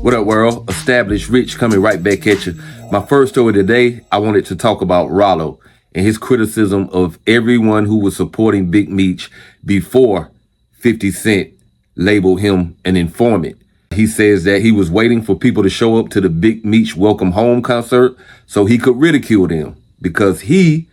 What up, world? R.I.C.H coming right back at you. My first story today, I wanted to talk about Ralo and his criticism of everyone who was supporting Big Meech before 50 Cent labeled him an informant. He says that he was waiting for people to show up to the Big Meech Welcome Home concert so he could ridicule them because he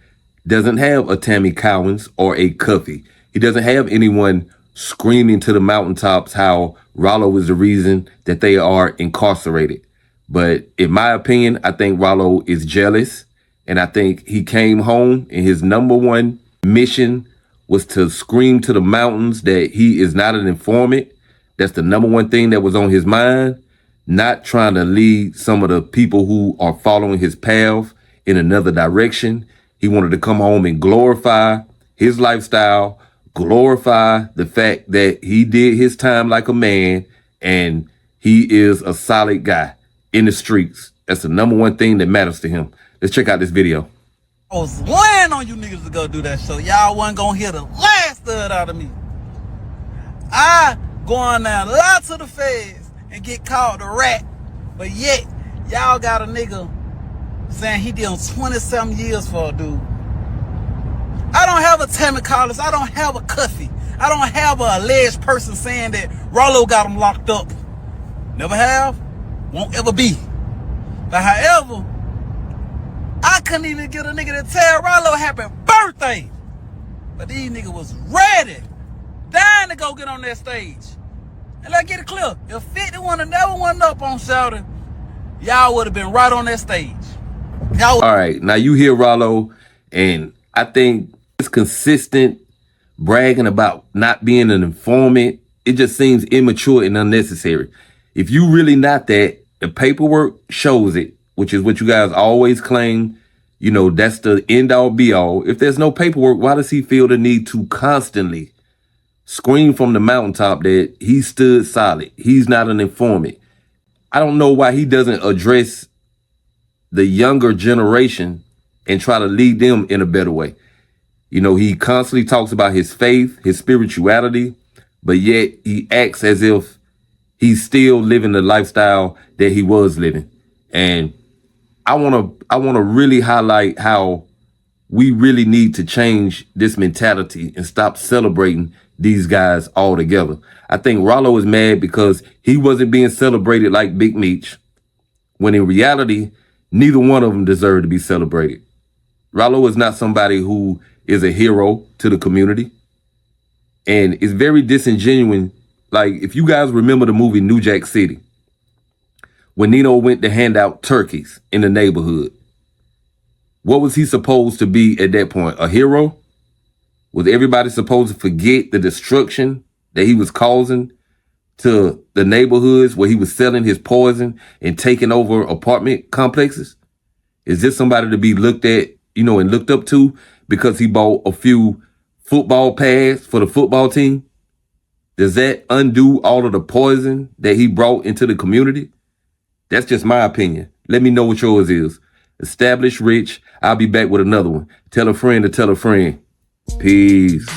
doesn't have a Tammy Cowens or a Cuffy. He doesn't have anyone screaming to the mountaintops how Ralo is the reason that they are incarcerated. But in my opinion, I think Ralo is jealous. And I think he came home and his number one mission was to scream to the mountains that he is not an informant. That's the number one thing that was on his mind, not trying to lead some of the people who are following his path in another direction. He wanted to come home and glorify his lifestyle, glorify the fact that he did his time like a man and he is a solid guy in the streets. That's the number one thing that matters to him. Let's check out this video. I was laying on you niggas to go do that show. Y'all wasn't gonna hear the last of it out of me. I go on now, lie to the feds and get called a rat, but yet y'all got a nigga saying he did 20-something years for a dude. I don't have a Tammy Collins. I don't have a Cuffy. I don't have a alleged person saying that Ralo got him locked up. Never have, won't ever be. But however, I couldn't even get a nigga to tell Ralo happy birthday. But these niggas was ready, dying to go get on that stage. And let's get it clear. If 50 would have never went up on shouting, y'all would have been right on that stage. All right, now you hear Ralo, and I think it's consistent bragging about not being an informant. It just seems immature and unnecessary. If you really not that, the paperwork shows it, which is what you guys always claim, you know, that's the end all be all. If there's no paperwork, why does he feel the need to constantly scream from the mountaintop that he stood solid? He's not an informant. I don't know why he doesn't address the younger generation and try to lead them in a better way. You know, he constantly talks about his faith, his spirituality, but yet he acts as if he's still living the lifestyle that he was living. And I want to really highlight how we really need to change this mentality and stop celebrating these guys altogether. I think Ralo is mad because he wasn't being celebrated like Big Meech, when in reality, neither one of them deserve to be celebrated. Ralo is not somebody who is a hero to the community. And it's very disingenuous. Like, if you guys remember the movie New Jack City, when Nino went to hand out turkeys in the neighborhood, what was he supposed to be at that point? A hero? Was everybody supposed to forget the destruction that he was causing to the neighborhoods where he was selling his poison and taking over apartment complexes? Is this somebody to be looked at, you know, and looked up to because he bought a few football pads for the football team? Does that undo all of the poison that he brought into the community? That's just my opinion. Let me know what yours is. R.I.C.H. I'll be back with another one. Tell a friend to tell a friend. Peace.